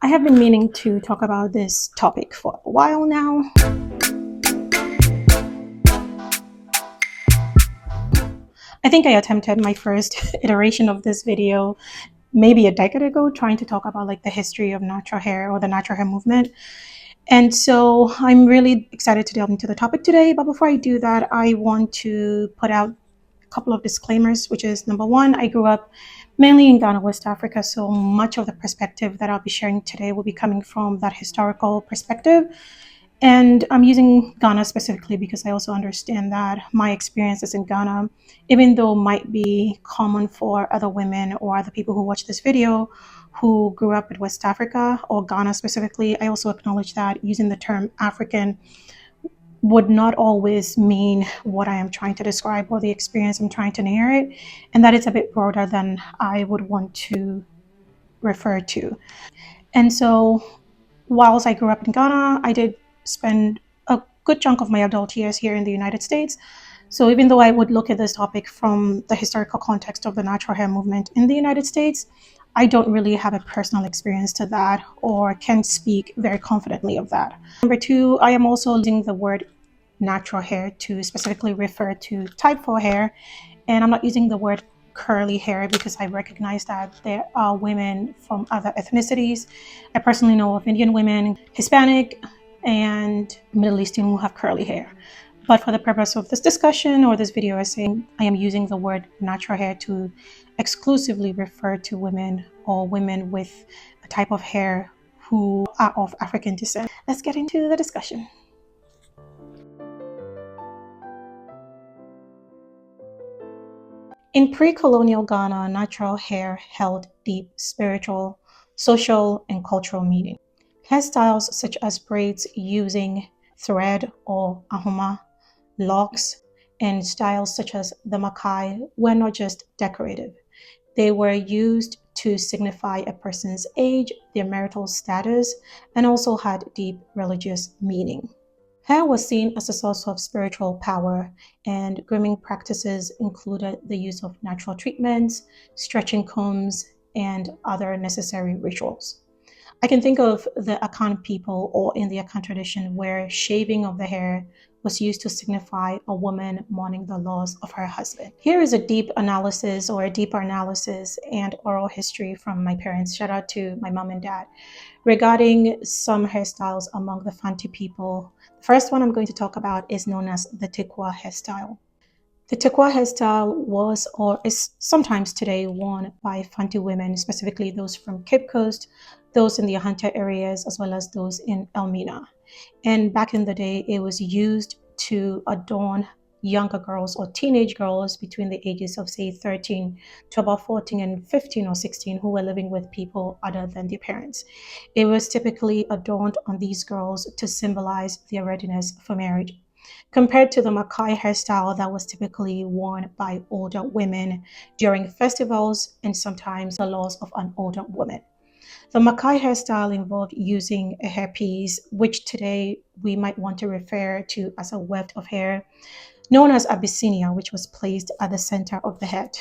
I have been meaning to talk about this topic for a while now. I think I attempted my first iteration of this video maybe a decade ago, trying to talk about like the history of natural hair or the natural hair movement. And so I'm really excited to delve into the topic today. But before I do that, I want to put out a couple of disclaimers, which is number one, I grew up mainly in Ghana, West Africa. So much of the perspective that I'll be sharing today will be coming from that historical perspective. And I'm using Ghana specifically because I also understand that my experiences in Ghana, even though might be common for other women or other people who watch this video who grew up in West Africa or Ghana specifically, I also acknowledge that using the term African would not always mean what I am trying to describe or the experience I'm trying to narrate, and that it's a bit broader than I would want to refer to. And so whilst I grew up in Ghana, I did spend a good chunk of my adult years here in the United States. So even though I would look at this topic from the historical context of the natural hair movement in the United States, I don't really have a personal experience to that or can speak very confidently of that. Number two, I am also using the word natural hair to specifically refer to type 4 hair, and I'm not using the word curly hair because I recognize that there are women from other ethnicities. I personally know of Indian women, Hispanic, and Middle Eastern who have curly hair. But for the purpose of this discussion or this video essay, I am using the word natural hair to exclusively refer to women or women with a type of hair who are of African descent. Let's get into the discussion. In pre-colonial Ghana, natural hair held deep spiritual, social, and cultural meaning. Hairstyles such as braids using thread or ahoma, locks, and styles such as the makai were not just decorative. They were used to signify a person's age, their marital status, and also had deep religious meaning. Hair was seen as a source of spiritual power, and grooming practices included the use of natural treatments, stretching combs, and other necessary rituals. I can think of the Akan people or in the Akan tradition where shaving of the hair was used to signify a woman mourning the loss of her husband. Here is a deep analysis or a deeper analysis and oral history from my parents. Shout out to my mom and dad regarding some hairstyles among the Fanti people. The first one I'm going to talk about is known as the Tekwa hairstyle. The Tekwa hairstyle was or is sometimes today worn by Fanti women, specifically those from Cape Coast, those in the Ahanta areas, as well as those in Elmina. And back in the day, it was used to adorn younger girls or teenage girls between the ages of say 13 to about 14 and 15 or 16 who were living with people other than their parents. It was typically adorned on these girls to symbolize their readiness for marriage, compared to the Makai hairstyle that was typically worn by older women during festivals and sometimes the loss of an older woman. The Makai hairstyle involved using a hairpiece, which today we might want to refer to as a weft of hair, known as Abyssinia, which was placed at the center of the head.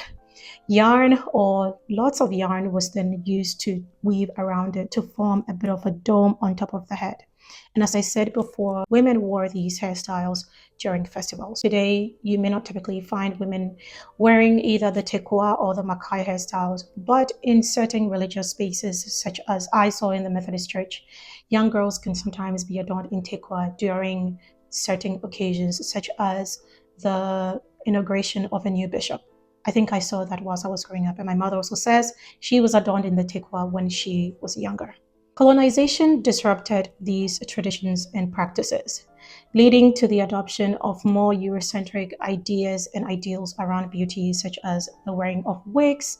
Yarn or lots of yarn was then used to weave around it to form a bit of a dome on top of the head. And as I said before, women wore these hairstyles during festivals. Today, you may not typically find women wearing either the tekwa or the makai hairstyles, but in certain religious spaces, such as I saw in the Methodist Church, young girls can sometimes be adorned in tekwa during certain occasions, such as the inauguration of a new bishop. I think I saw that whilst I was growing up, and my mother also says she was adorned in the tekwa when she was younger. Colonization disrupted these traditions and practices, leading to the adoption of more Eurocentric ideas and ideals around beauty, such as the wearing of wigs.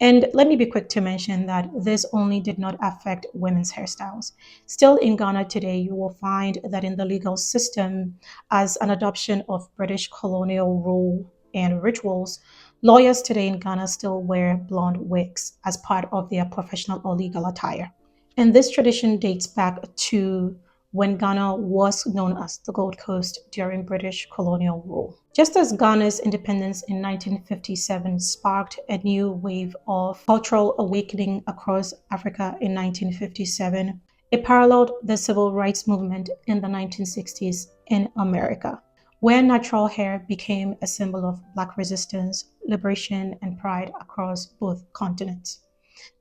And let me be quick to mention that this only did not affect women's hairstyles. Still in Ghana today, you will find that in the legal system, as an adoption of British colonial rule and rituals, lawyers today in Ghana still wear blonde wigs as part of their professional or legal attire. And this tradition dates back to when Ghana was known as the Gold Coast during British colonial rule. Just as Ghana's independence in 1957 sparked a new wave of cultural awakening across Africa in 1957, it paralleled the civil rights movement in the 1960s in America, where natural hair became a symbol of Black resistance, liberation, and pride across both continents.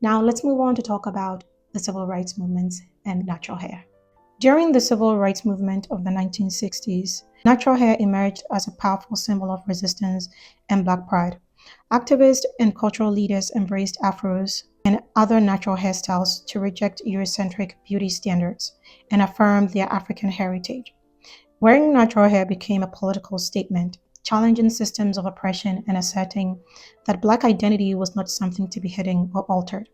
Now, let's move on to talk about the civil rights movements and natural hair. During the civil rights movement of the 1960s, natural hair emerged as a powerful symbol of resistance and Black pride. Activists and cultural leaders embraced afros and other natural hairstyles to reject Eurocentric beauty standards and affirm their African heritage. Wearing natural hair became a political statement, challenging systems of oppression and asserting that Black identity was not something to be hidden or altered.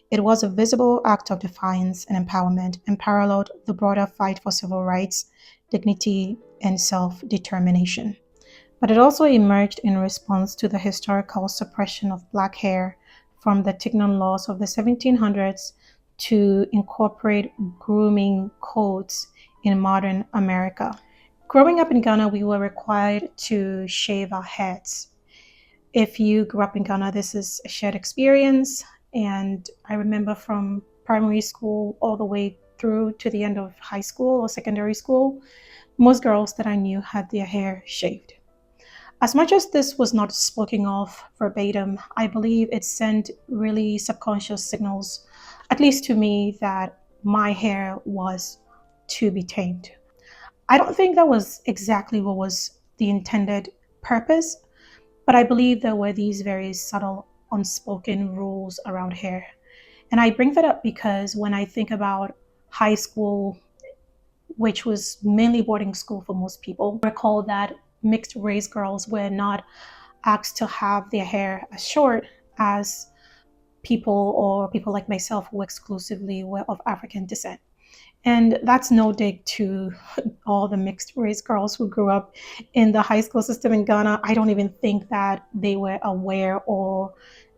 It was a visible act of defiance and empowerment and paralleled the broader fight for civil rights, dignity, and self-determination. But it also emerged in response to the historical suppression of Black hair from the Tignon laws of the 1700s to incorporate grooming codes in modern America. Growing up in Ghana, we were required to shave our heads. If you grew up in Ghana, this is a shared experience. And I remember from primary school all the way through to the end of high school or secondary school, most girls that I knew had their hair shaved. As much as this was not spoken of verbatim, I believe it sent really subconscious signals, at least to me, that my hair was to be tamed. I don't think that was exactly what was the intended purpose, but I believe there were these very subtle, unspoken rules around hair. And I bring that up because when I think about high school, which was mainly boarding school for most people, I recall that mixed race girls were not asked to have their hair as short as people like myself who exclusively were of African descent. And that's no dig to all the mixed race girls who grew up in the high school system in Ghana. I don't even think that they were aware or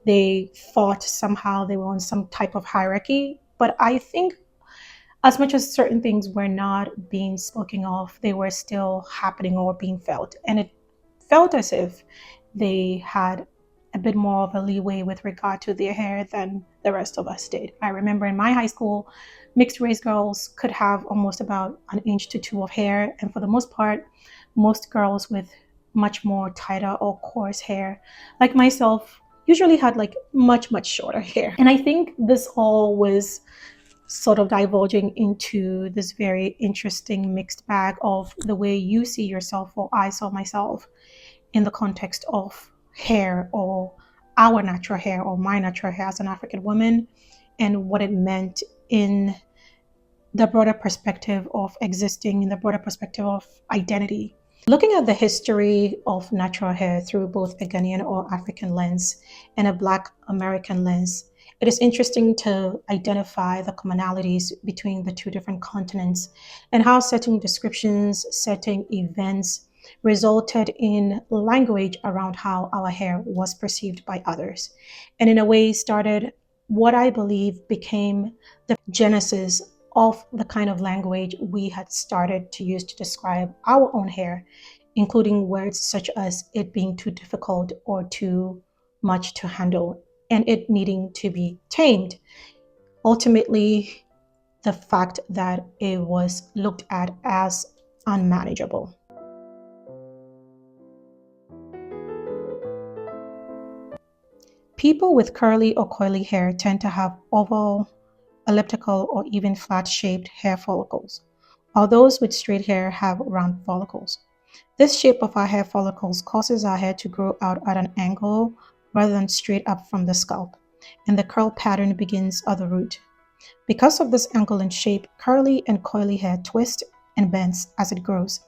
they thought somehow they were on some type of hierarchy. But I think as much as certain things were not being spoken of, they were still happening or being felt. And it felt as if they had a bit more of a leeway with regard to their hair than the rest of us did. I remember in my high school, mixed race girls could have almost about an inch to two of hair. And for the most part, most girls with much more tighter or coarse hair, like myself, usually had like much shorter hair. And I think this all was sort of divulging into this very interesting mixed bag of the way you see yourself or I saw myself in the context of hair or our natural hair or my natural hair as an African woman and what it meant in the broader perspective of existing, in the broader perspective of identity. Looking at the history of natural hair through both a Ghanaian or African lens and a Black American lens, it is interesting to identify the commonalities between the two different continents and how certain descriptions, certain events resulted in language around how our hair was perceived by others. And in a way started what I believe became the genesis of the kind of language we had started to use to describe our own hair, including words such as it being too difficult or too much to handle and it needing to be tamed. Ultimately, the fact that it was looked at as unmanageable. People with curly or coily hair tend to have oval, elliptical, or even flat-shaped hair follicles, while those with straight hair have round follicles. This shape of our hair follicles causes our hair to grow out at an angle rather than straight up from the scalp, and the curl pattern begins at the root. Because of this angle and shape, curly and coily hair twist and bends as it grows,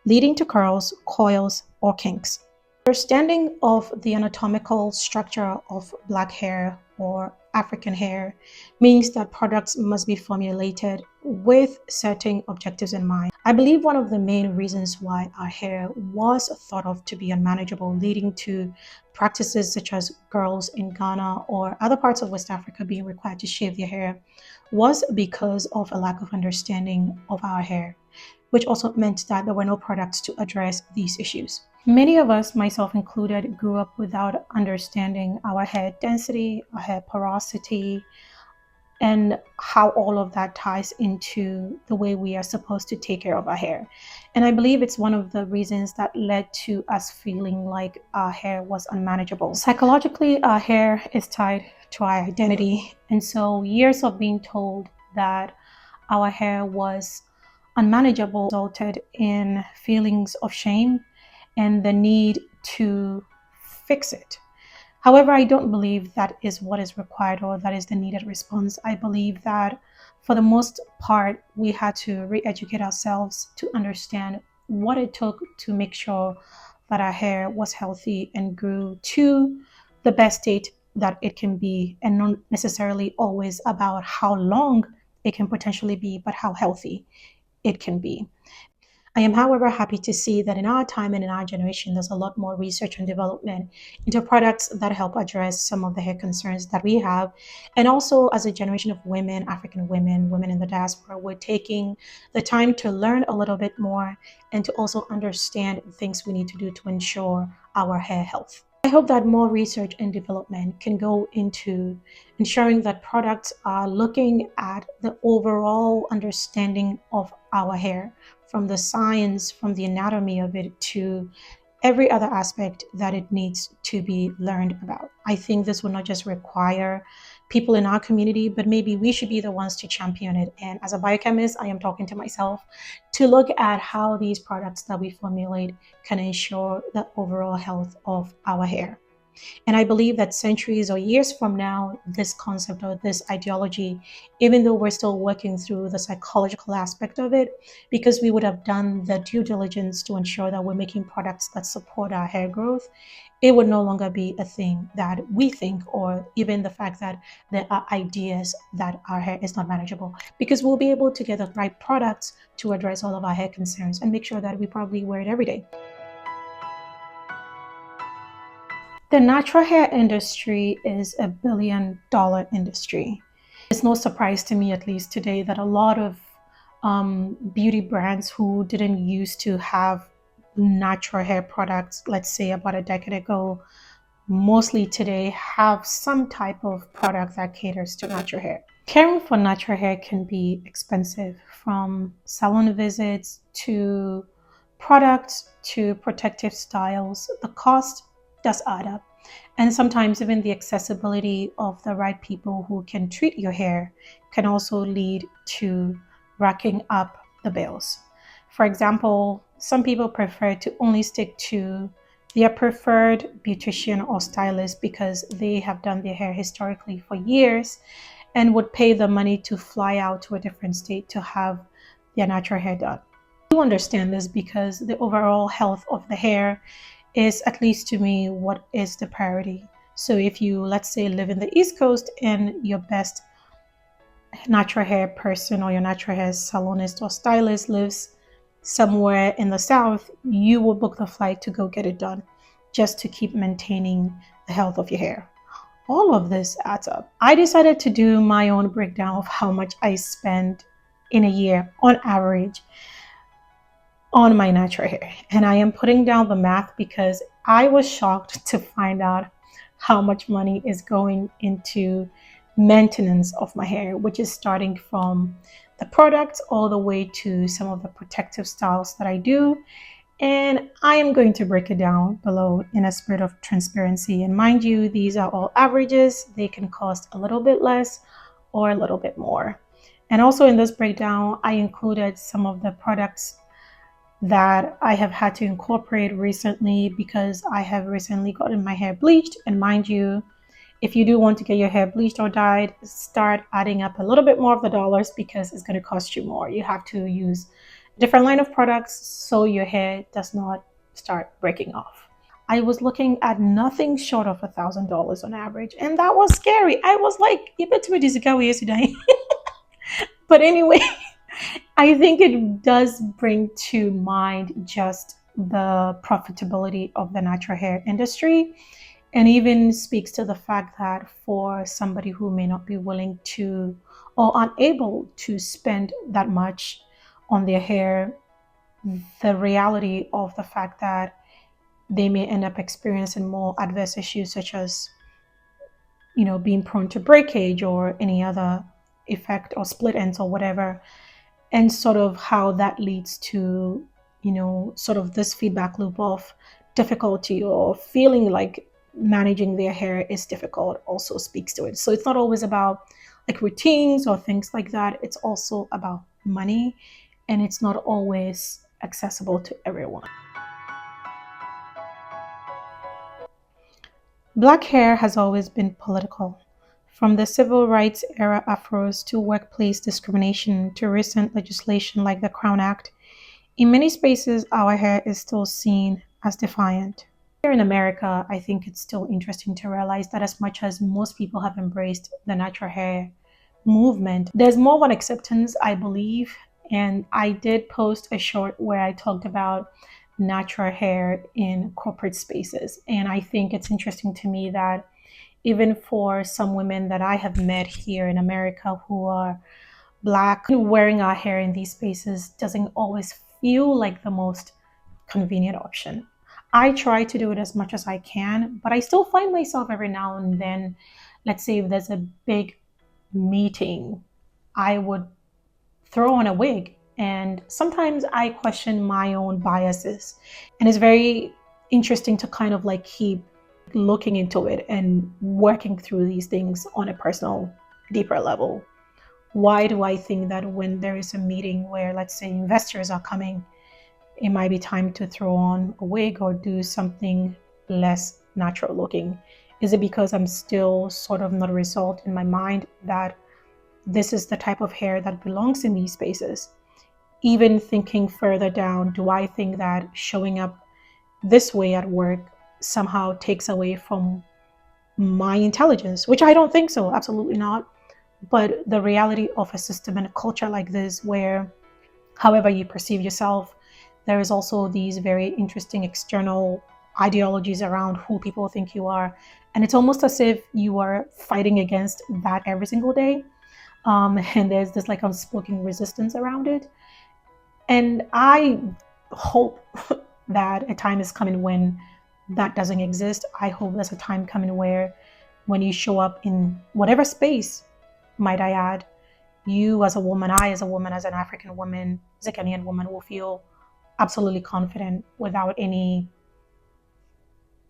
leading to curls, coils, or kinks. Understanding of the anatomical structure of Black hair or African hair means that products must be formulated with certain objectives in mind. I believe one of the main reasons why our hair was thought of to be unmanageable, leading to practices such as girls in Ghana or other parts of West Africa being required to shave their hair, was because of a lack of understanding of our hair, which also meant that there were no products to address these issues. Many of us, myself included, grew up without understanding our hair density, our hair porosity, and how all of that ties into the way we are supposed to take care of our hair. And I believe it's one of the reasons that led to us feeling like our hair was unmanageable. Psychologically, our hair is tied to our identity. And so years of being told that our hair was unmanageable resulted in feelings of shame and the need to fix it. However, I don't believe that is what is required or that is the needed response. I believe that for the most part, we had to re educate ourselves to understand what it took to make sure that our hair was healthy and grew to the best state that it can be, and not necessarily always about how long it can potentially be, but how healthy it can be. I am, however, happy to see that in our time and in our generation, there's a lot more research and development into products that help address some of the hair concerns that we have. And also, as a generation of women, African women, women in the diaspora, we're taking the time to learn a little bit more and to also understand the things we need to do to ensure our hair health. I hope that more research and development can go into ensuring that products are looking at the overall understanding of our hair, from the science, from the anatomy of it to every other aspect that it needs to be learned about. I think this will not just require people in our community, but maybe we should be the ones to champion it. And as a biochemist, I am talking to myself to look at how these products that we formulate can ensure the overall health of our hair. And I believe that centuries or years from now, this concept or this ideology, even though we're still working through the psychological aspect of it, because we would have done the due diligence to ensure that we're making products that support our hair growth, it would no longer be a thing that we think, or even the fact that there are ideas that our hair is not manageable, because we'll be able to get the right products to address all of our hair concerns and make sure that we probably wear it every day. The natural hair industry is a $1 billion industry. It's no surprise to me, at least today, that a lot of beauty brands who didn't used to have natural hair products, let's say about a decade ago, mostly today have some type of product that caters to natural hair. Caring for natural hair can be expensive, from salon visits to products to protective styles. The cost does add up. And sometimes even the accessibility of the right people who can treat your hair can also lead to racking up the bills. For example, some people prefer to only stick to their preferred beautician or stylist because they have done their hair historically for years and would pay the money to fly out to a different state to have their natural hair done. I do understand this because the overall health of the hair is, at least to me, what is the priority. So if you, let's say, live in the East Coast and your best natural hair person or your natural hair salonist or stylist lives somewhere in the South, you will book the flight to go get it done just to keep maintaining the health of your hair. All of this adds up. I decided to do my own breakdown of how much I spend in a year on average on my natural hair. And I am putting down the math because I was shocked to find out how much money is going into maintenance of my hair, which is starting from the products all the way to some of the protective styles that I do. And I am going to break it down below in a spirit of transparency. And mind you, these are all averages. They can cost a little bit less or a little bit more. And also in this breakdown, I included some of the products that I have had to incorporate recently because I have recently gotten my hair bleached. And mind you, if you do want to get your hair bleached or dyed, start adding up a little bit more of the dollars because it's going to cost you more. You have to use a different line of products so your hair does not start breaking off. I was looking at nothing short of $1,000 on average, and that was scary. I was like, you bet me this guy yesterday. But anyway, I think it does bring to mind just the profitability of the natural hair industry, and even speaks to the fact that for somebody who may not be willing to or unable to spend that much on their hair, the reality of the fact that they may end up experiencing more adverse issues such as, being prone to breakage or any other effect or split ends or whatever, and sort of how that leads to, sort of this feedback loop of difficulty or feeling like managing their hair is difficult also speaks to it. So it's not always about like routines or things like that. It's also about money, and it's not always accessible to everyone. Black hair has always been political. From the civil rights era afros to workplace discrimination to recent legislation like the Crown Act, in many spaces our hair is still seen as defiant. Here in America, I think it's still interesting to realize that as much as most people have embraced the natural hair movement, there's more of an acceptance, I believe. And I did post a short where I talked about natural hair in corporate spaces. And I think it's interesting to me that even for some women that I have met here in America who are Black, wearing our hair in these spaces doesn't always feel like the most convenient option. I try to do it as much as I can, but I still find myself every now and then, let's say if there's a big meeting, I would throw on a wig. And sometimes I question my own biases. And it's very interesting to kind of like keep looking into it and working through these things on a personal, deeper level. Why do I think that when there is a meeting where, let's say, investors are coming, it might be time to throw on a wig or do something less natural looking? Is it because I'm still sort of not resolved in my mind that this is the type of hair that belongs in these spaces? Even thinking further down, do I think that showing up this way at work somehow takes away from my intelligence? Which I don't think so, absolutely not. But the reality of a system and a culture like this, where however you perceive yourself, there is also these very interesting external ideologies around who people think you are. And it's almost as if you are fighting against that every single day. And there's this like unspoken resistance around it. And I hope that a time is coming when that doesn't exist. I hope there's a time coming where when you show up in whatever space, might I add, you as a woman, I as a woman, as an African woman, as a Kenyan woman, will feel absolutely confident without any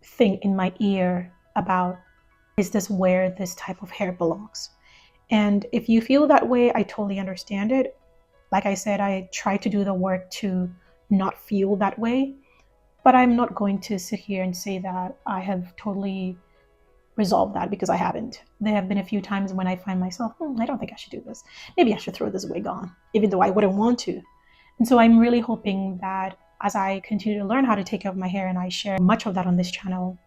thing in my ear about, is this where this type of hair belongs? And if you feel that way, I totally understand it. Like I said, I try to do the work to not feel that way, but I'm not going to sit here and say that I have totally resolved that, because I haven't. There have been a few times when I find myself, I don't think I should do this. Maybe I should throw this wig on, even though I wouldn't want to. And so I'm really hoping that as I continue to learn how to take care of my hair, and I share much of that on this channel,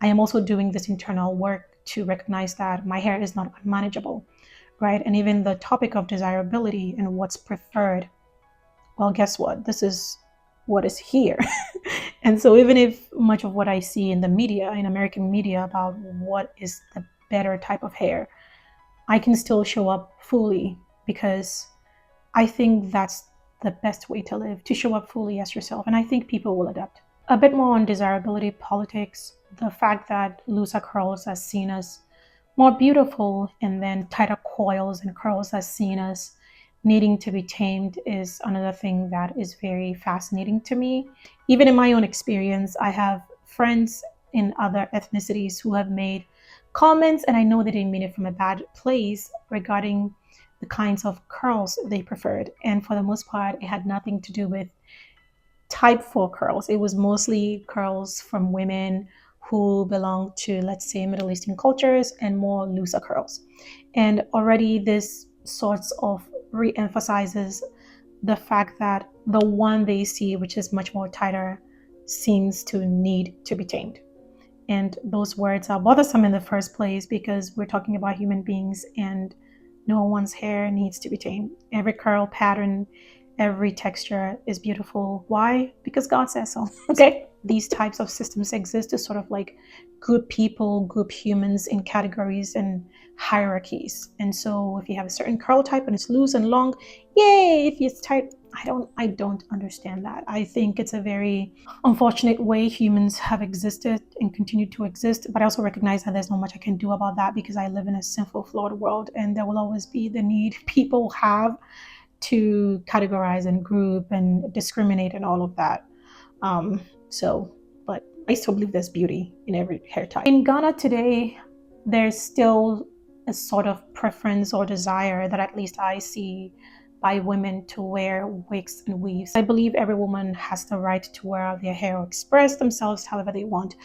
I am also doing this internal work to recognize that my hair is not unmanageable, right? And even the topic of desirability and what's preferred, well, guess what? This is what is here. And so even if much of what I see in the media, in American media, about what is the better type of hair, I can still show up fully, because I think that's the best way to live, to show up fully as yourself. And I think people will adapt. A bit more on desirability politics, the fact that looser curls are seen as more beautiful, and then tighter coils and curls are seen as needing to be tamed, is another thing that is very fascinating to me. Even in my own experience, I have friends in other ethnicities who have made comments, and I know they didn't mean it from a bad place, regarding the kinds of curls they preferred. And for the most part, it had nothing to do with type 4 curls. It was mostly curls from women who belong to, let's say, Middle Eastern cultures, and more looser curls. And already this sorts of re-emphasizes the fact that the one they see, which is much more tighter, seems to need to be tamed. And those words are bothersome in the first place, because we're talking about human beings, and no one's hair needs to be tamed. Every curl pattern, every texture is beautiful. Why? Because God says so. Okay? these types of systems exist to sort of like group people, group humans in categories and hierarchies. And so if you have a certain curl type and it's loose and long, yay! If it's tight, I don't understand that. I think it's a very unfortunate way humans have existed and continue to exist. But I also recognize that there's not much I can do about that because I live in a sinful, flawed world, and there will always be the need people have to categorize and group and discriminate and all of that. But I still believe there's beauty in every hair type. In Ghana today, there's still a sort of preference or desire that at least I see by women to wear wigs and weaves. I believe every woman has the right to wear out their hair or express themselves however they want.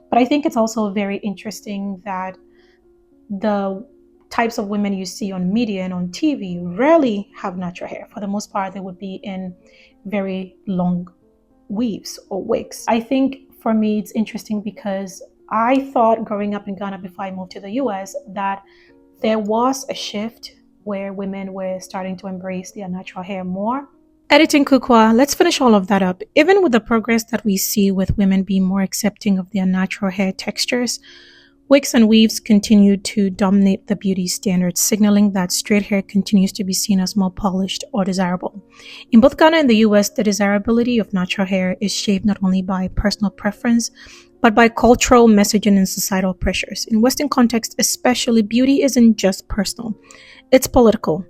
But I think it's also very interesting that the types of women you see on media and on TV rarely have natural hair. For the most part, they would be in very long weaves or wigs. I think for me, it's interesting because I thought growing up in Ghana before I moved to the US that there was a shift where women were starting to embrace their natural hair more. Editing Kukwa, let's finish all of that up. Even with the progress that we see with women being more accepting of their natural hair textures, wigs and weaves continue to dominate the beauty standards, signaling that straight hair continues to be seen as more polished or desirable. In both Ghana and the US, the desirability of natural hair is shaped not only by personal preference, but by cultural messaging and societal pressures. In Western context especially, beauty isn't just personal. It's political.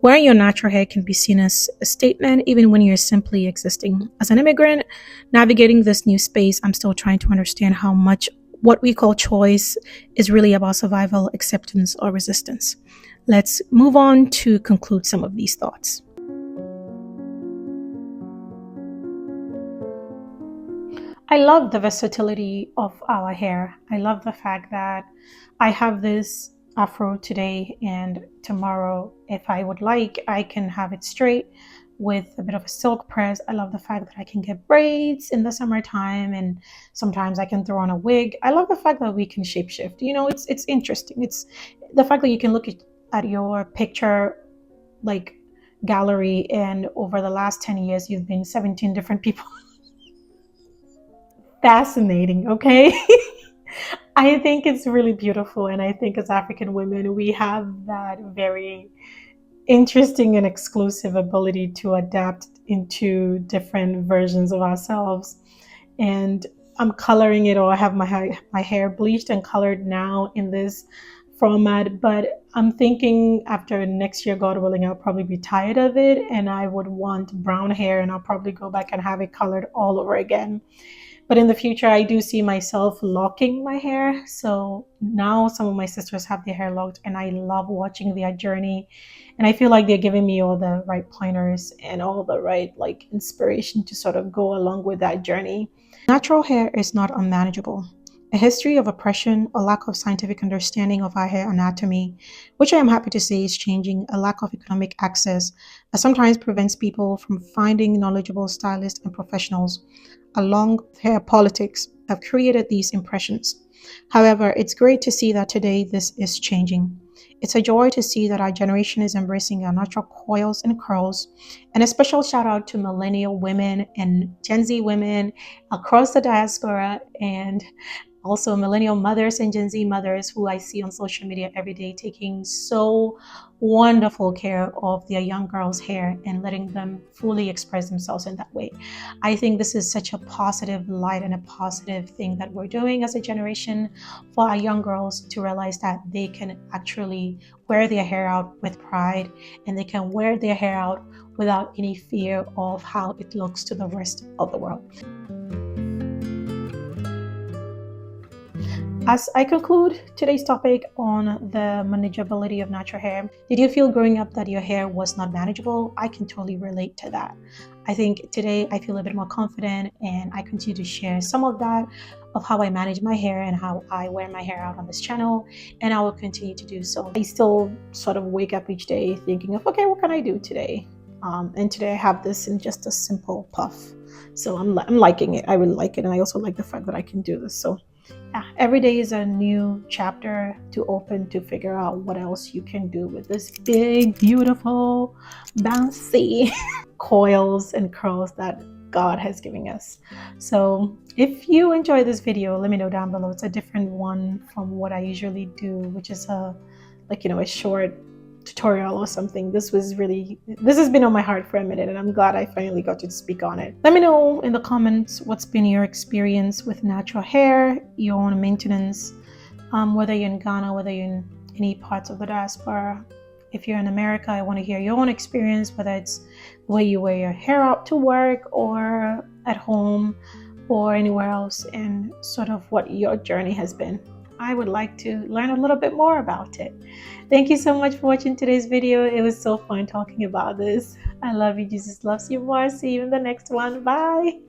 Wearing your natural hair can be seen as a statement even when you're simply existing. As an immigrant navigating this new space, I'm still trying to understand how much what we call choice is really about survival, acceptance, or resistance. Let's move on to conclude some of these thoughts. I love the versatility of our hair. I love the fact that I have this afro today, and tomorrow, if I would like, I can have it straight with a bit of a silk press. I love the fact that I can get braids in the summertime, and sometimes I can throw on a wig. I love the fact that we can shapeshift. You know, it's interesting. It's the fact that you can look at your picture like gallery, and over the last 10 years, you've been 17 different people. Fascinating, okay? I think it's really beautiful, and I think as African women, we have that very interesting and exclusive ability to adapt into different versions of ourselves. And I'm coloring it, or I have my hair bleached and colored now in this format, but I'm thinking after next year, God willing, I'll probably be tired of it and I would want brown hair, and I'll probably go back and have it colored all over again. But in the future, I do see myself locking my hair. So now some of my sisters have their hair locked, and I love watching their journey. And I feel like they're giving me all the right pointers and all the right inspiration to sort of go along with that journey. Natural hair is not unmanageable. A history of oppression, a lack of scientific understanding of our hair anatomy, which I am happy to say is changing, a lack of economic access that sometimes prevents people from finding knowledgeable stylists and professionals, along with hair politics, have created these impressions. However, it's great to see that today this is changing. It's a joy to see that our generation is embracing our natural coils and curls. And a special shout out to millennial women and Gen Z women across the diaspora, and also millennial mothers and Gen Z mothers who I see on social media every day taking so wonderful care of their young girls' hair and letting them fully express themselves in that way. I think this is such a positive light and a positive thing that we're doing as a generation for our young girls to realize that they can actually wear their hair out with pride, and they can wear their hair out without any fear of how it looks to the rest of the world. As I conclude today's topic on the manageability of natural hair, did you feel growing up that your hair was not manageable? I can totally relate to that. I think today I feel a bit more confident, and I continue to share some of that, of how I manage my hair and how I wear my hair out on this channel, and I will continue to do so. I still sort of wake up each day thinking of, okay, what can I do today? And today I have this in just a simple puff. So I'm liking it. I really like it. And I also like the fact that I can do this. So yeah, every day is a new chapter to open to figure out what else you can do with this big, beautiful, bouncy coils and curls that God has given us. So if you enjoy this video, let me know down below. It's a different one from what I usually do, which is a short tutorial or something. This has been on my heart for a minute, and I'm glad I finally got to speak on it. Let me know in the comments what's been your experience with natural hair, your own maintenance, whether you're in Ghana, whether you're in any parts of the diaspora. If you're in America, I want to hear your own experience, whether it's the way you wear your hair out to work or at home or anywhere else, and sort of what your journey has been. I would like to learn a little bit more about it. Thank you so much for watching today's video. It was so fun talking about this. I love you. Jesus loves you more. See you in the next one. Bye.